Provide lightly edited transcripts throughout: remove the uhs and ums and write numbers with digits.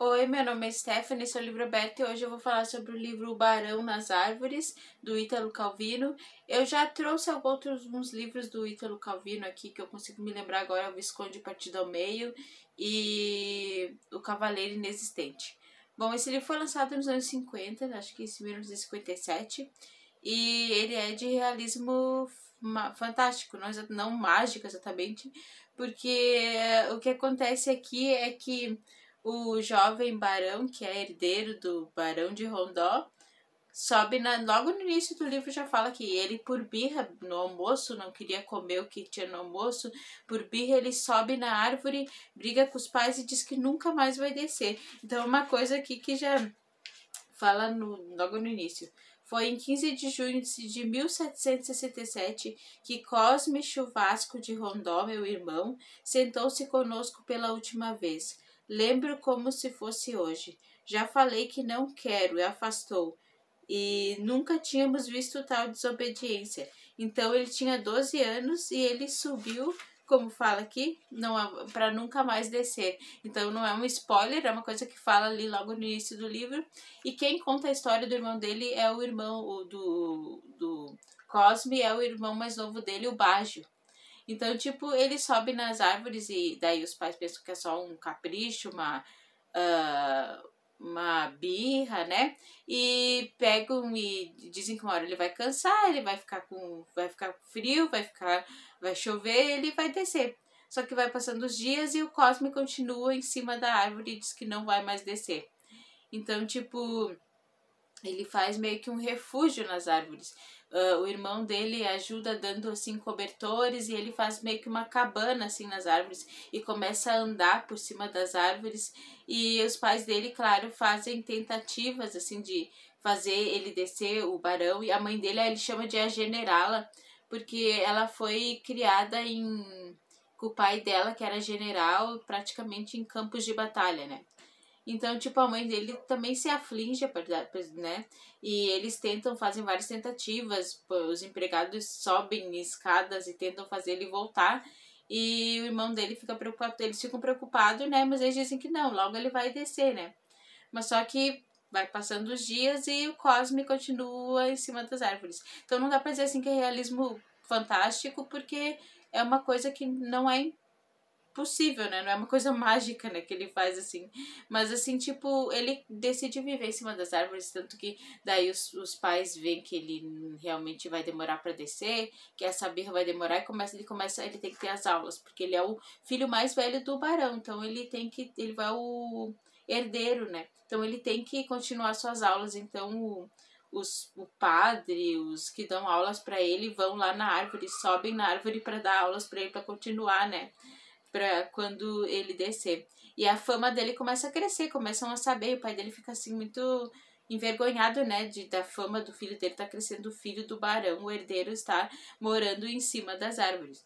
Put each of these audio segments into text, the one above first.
Oi, meu nome é Stephanie, sou livro aberto e hoje eu vou falar sobre o livro O Barão nas Árvores, do Ítalo Calvino. Eu já trouxe alguns livros do Ítalo Calvino aqui, que eu consigo me lembrar agora, O Visconde Partido ao Meio e O Cavaleiro Inexistente. Bom, esse livro foi lançado nos anos 50, acho que em 1957, e ele é de realismo fantástico, não mágico exatamente, porque o que acontece aqui é que o jovem barão, que é herdeiro do barão de Rondó, sobe logo no início do livro já fala que ele, por birra, no almoço, não queria comer o que tinha no almoço, por birra ele sobe na árvore, briga com os pais e diz que nunca mais vai descer. Então uma coisa aqui que já fala logo no início. Foi em 15 de junho de 1767 que Cosme Chuvasco de Rondó, meu irmão, sentou-se conosco pela última vez. Lembro como se fosse hoje. Já falei que não quero, e afastou. E nunca tínhamos visto tal desobediência. Então ele tinha 12 anos e ele subiu, como fala aqui, não para nunca mais descer. Então não é um spoiler, é uma coisa que fala ali logo no início do livro. E quem conta a história do irmão dele é o irmão do Cosme, é o irmão mais novo dele, o Baggio. Então, tipo, ele sobe nas árvores e daí os pais pensam que é só um capricho, uma birra, né? E pegam e dizem que uma hora ele vai cansar, ele vai ficar com frio, vai chover, ele vai descer. Só que vai passando os dias e o Cosme continua em cima da árvore e diz que não vai mais descer. Então, tipo, ele faz meio que um refúgio nas árvores. O irmão dele ajuda dando assim cobertores e ele faz meio que uma cabana assim nas árvores e começa a andar por cima das árvores. E os pais dele, claro, fazem tentativas assim de fazer ele descer o barão. E a mãe dele ele chama de a generala, porque ela foi criada com o pai dela, que era general, praticamente em campos de batalha, né? Então, tipo, a mãe dele também se aflige, né? E eles fazem várias tentativas, os empregados sobem escadas e tentam fazer ele voltar. E o irmão dele fica preocupado, eles ficam preocupados, né? Mas eles dizem que não, logo ele vai descer, né? Mas só que vai passando os dias e o Cosme continua em cima das árvores. Então não dá pra dizer assim que é realismo fantástico, porque é uma coisa que não é possível, né? Não é uma coisa mágica, né, que ele faz assim. Mas assim, tipo, ele decide viver em cima das árvores, tanto que daí os pais veem que ele realmente vai demorar para descer, que essa birra vai demorar e ele tem que ter as aulas, porque ele é o filho mais velho do barão, então ele vai o herdeiro, né? Então ele tem que continuar suas aulas, então o padre, os que dão aulas para ele vão lá na árvore, sobem na árvore para dar aulas para ele para continuar, né? Pra quando ele descer. E a fama dele começa a crescer, começam a saber, o pai dele fica assim muito envergonhado, né, da fama do filho dele tá crescendo, o filho do barão, o herdeiro está morando em cima das árvores.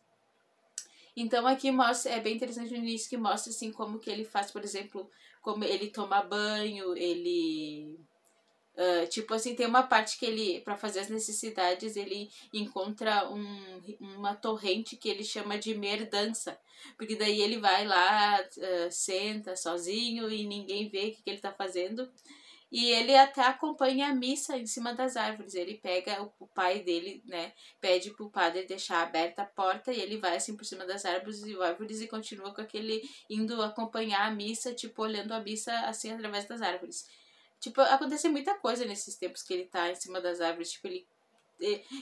Então aqui mostra, é bem interessante no início que mostra assim como que ele faz, por exemplo, como ele toma banho, ele tipo assim, tem uma parte que ele, para fazer as necessidades, ele encontra uma torrente que ele chama de merdança. Porque daí ele vai lá, senta sozinho e ninguém vê o que ele tá fazendo. E ele até acompanha a missa em cima das árvores. Ele pega o pai dele, né? Pede pro padre deixar aberta a porta e ele vai assim por cima das árvores e continua com indo acompanhar a missa, tipo, olhando a missa assim através das árvores. Tipo, acontece muita coisa nesses tempos que ele tá em cima das árvores. Tipo,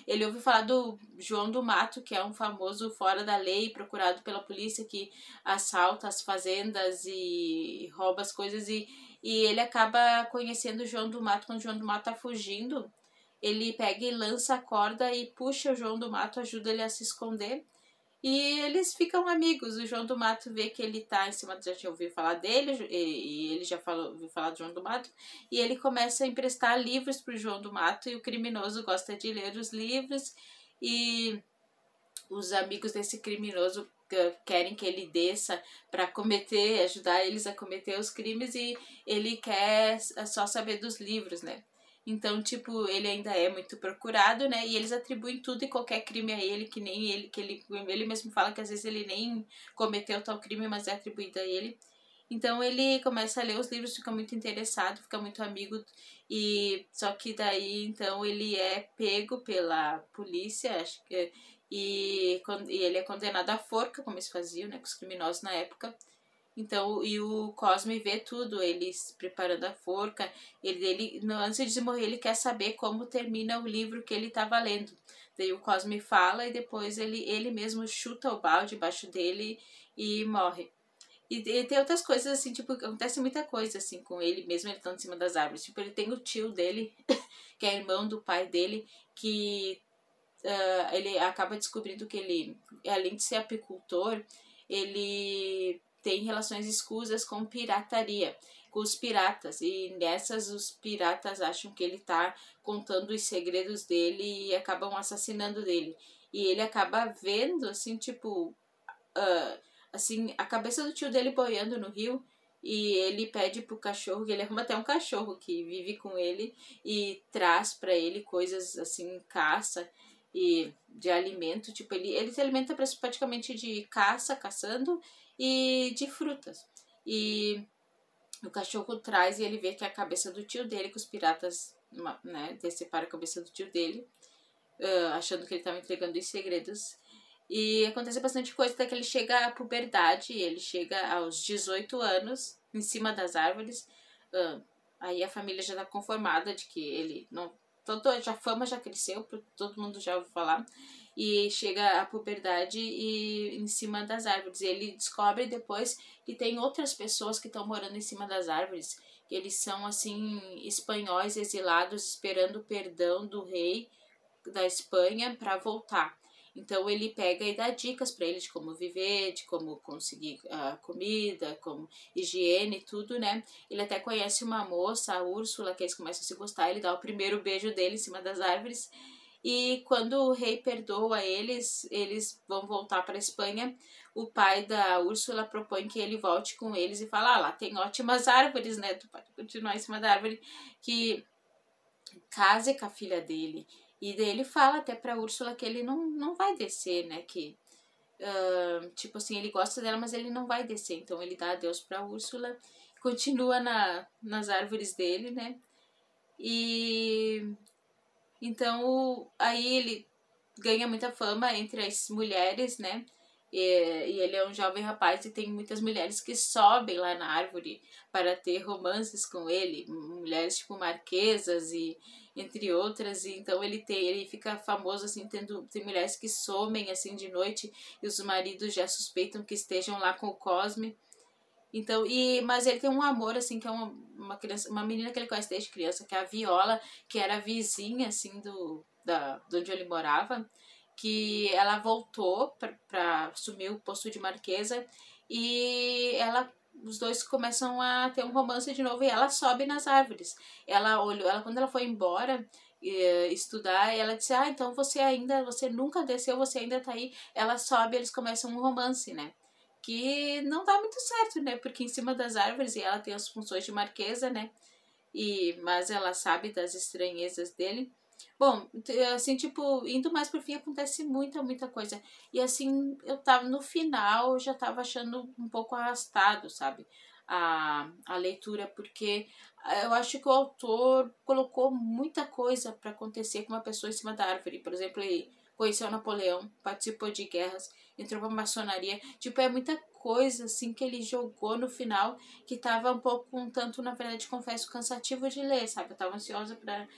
ele ouviu falar do João do Mato, que é um famoso fora da lei, procurado pela polícia, que assalta as fazendas e rouba as coisas. E ele acaba conhecendo o João do Mato. Quando o João do Mato tá fugindo, ele pega e lança a corda e puxa o João do Mato, ajuda ele a se esconder. E eles ficam amigos. O João do Mato vê que ele tá em cima, já tinha ouvido falar dele, e ele já ouviu falar do João do Mato, e ele começa a emprestar livros pro João do Mato, e o criminoso gosta de ler os livros, e os amigos desse criminoso querem que ele desça para ajudar eles a cometer os crimes, e ele quer só saber dos livros, né? Então, tipo, ele ainda é muito procurado, né? E eles atribuem tudo e qualquer crime a ele, que nem ele, ele mesmo fala que às vezes ele nem cometeu tal crime, mas é atribuído a ele. Então ele começa a ler os livros, fica muito interessado, fica muito amigo, e só que daí então ele é pego pela polícia, acho que, e ele é condenado à forca, como eles faziam, né, com os criminosos na época. Então, e o Cosme vê tudo, ele se preparando a forca, antes de morrer, ele quer saber como termina o livro que ele estava lendo. Daí o Cosme fala e depois ele mesmo chuta o balde embaixo dele e morre. E tem outras coisas, assim, tipo, acontece muita coisa, assim, com ele, mesmo ele estando em cima das árvores. Tipo, ele tem o tio dele, que é irmão do pai dele, que ele acaba descobrindo que ele, além de ser apicultor, ele tem relações escusas com pirataria, com os piratas. E nessas, os piratas acham que ele tá contando os segredos dele e acabam assassinando dele. E ele acaba vendo, assim, tipo, assim, a cabeça do tio dele boiando no rio. E ele pede pro cachorro, que ele arruma até um cachorro que vive com ele e traz para ele coisas assim, caça e de alimento, tipo, ele se alimenta praticamente de caçando e de frutas. E o cachorro traz e ele vê que é a cabeça do tio dele, que os piratas, né, deceparam a cabeça do tio dele, achando que ele estava entregando os segredos. E acontece bastante coisa até que ele chega à puberdade, ele chega aos 18 anos, em cima das árvores. Aí a família já está conformada de que ele não... a fama já cresceu, todo mundo já ouviu falar. E chega à puberdade e em cima das árvores. Ele descobre depois que tem outras pessoas que estão morando em cima das árvores. Que eles são, assim, espanhóis exilados esperando o perdão do rei da Espanha para voltar. Então ele pega e dá dicas para ele de como viver, de como conseguir comida, como higiene, tudo, né? Ele até conhece uma moça, a Úrsula, que eles começam a se gostar, ele dá o primeiro beijo dele em cima das árvores. E quando o rei perdoa eles vão voltar para a Espanha. O pai da Úrsula propõe que ele volte com eles e fala: lá tem ótimas árvores, né? Tu pode continuar em cima da árvore, que case com a filha dele. E daí ele fala até pra Úrsula que ele não vai descer, né? Que, tipo assim, ele gosta dela, mas ele não vai descer. Então ele dá adeus pra Úrsula, continua nas árvores dele, né? E então aí ele ganha muita fama entre as mulheres, né? E ele é um jovem rapaz e tem muitas mulheres que sobem lá na árvore para ter romances com ele, mulheres tipo marquesas e entre outras. E então ele fica famoso assim, tem mulheres que somem assim de noite e os maridos já suspeitam que estejam lá com o Cosme. Então, mas ele tem um amor, assim, que é uma criança, uma menina que ele conhece desde criança, que é a Viola, que era vizinha, assim, de onde ele morava, que ela voltou para assumir o posto de marquesa e os dois começam a ter um romance de novo e ela sobe nas árvores. Quando ela foi embora estudar, ela disse: então você nunca desceu, você ainda tá aí. Ela sobe, eles começam um romance, né? Que não dá muito certo, né? Porque em cima das árvores, e ela tem as funções de marquesa, né? Mas ela sabe das estranhezas dele. Bom, assim, tipo, indo mais pro fim, acontece muita coisa. E assim, eu tava no final, eu já tava achando um pouco arrastado, sabe? A leitura, porque eu acho que o autor colocou muita coisa para acontecer com uma pessoa em cima da árvore. Por exemplo, ele conheceu Napoleão, participou de guerras, entrou pra maçonaria. Tipo, é muita coisa, assim, que ele jogou no final, que tava um pouco, um tanto, na verdade, confesso, cansativo de ler, sabe? Eu tava ansiosa pra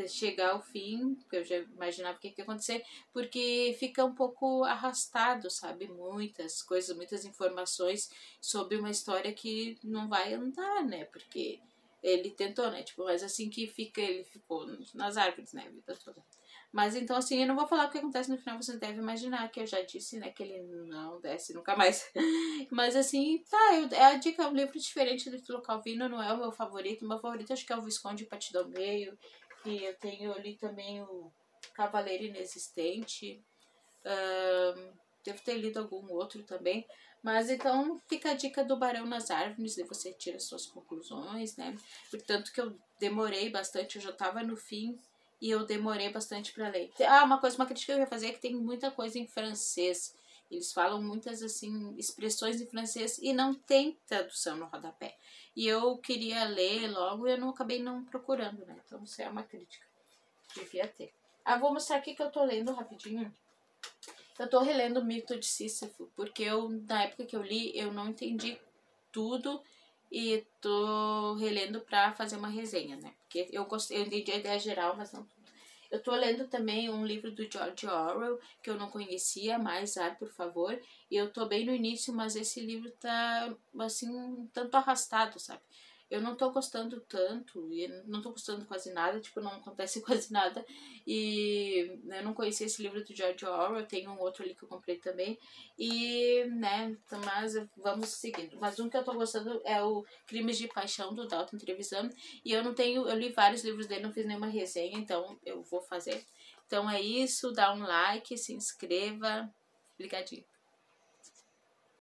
chegar ao fim, porque eu já imaginava o que ia acontecer, porque fica um pouco arrastado, sabe? Muitas coisas, muitas informações sobre uma história que não vai andar, né? Porque ele tentou, né? Tipo, mas assim que ele ficou nas árvores, né? A vida toda. Mas então, assim, eu não vou falar o que acontece no final, você deve imaginar, que eu já disse, né, que ele não desce nunca mais. Mas assim, tá, a dica é um livro diferente do Ítalo Calvino, não é o meu favorito. O meu favorito acho que é o Visconde Patidomeio, que eu li também o Cavaleiro Inexistente. Devo ter lido algum outro também. Mas então fica a dica do Barão nas Árvores, e você tira suas conclusões, né? Portanto que eu demorei bastante, eu já tava no fim e eu demorei bastante para ler. Uma crítica que eu ia fazer é que tem muita coisa em francês Eles falam muitas, assim, expressões em francês e não tem tradução no rodapé. E eu queria ler logo e eu não acabei não procurando, né? Então, isso é uma crítica. Devia ter. Vou mostrar aqui que eu tô lendo rapidinho. Eu tô relendo o Mito de Sísifo, porque na época que eu li, eu não entendi tudo e tô relendo pra fazer uma resenha, né? Porque eu entendi a ideia geral, mas não tudo. Eu tô lendo também um livro do George Orwell, que eu não conhecia, Mais Ar, por favor. E eu tô bem no início, mas esse livro tá, assim, um tanto arrastado, sabe? Eu não tô gostando tanto, e não tô gostando quase nada, tipo, não acontece quase nada. E eu não conhecia esse livro do George Orwell, tem um outro ali que eu comprei também. E, né, mas vamos seguindo. Mas um que eu tô gostando é o Crimes de Paixão, do Dalton Trevisan. E eu li vários livros dele, não fiz nenhuma resenha, então eu vou fazer. Então é isso, dá um like, se inscreva. Obrigadinho.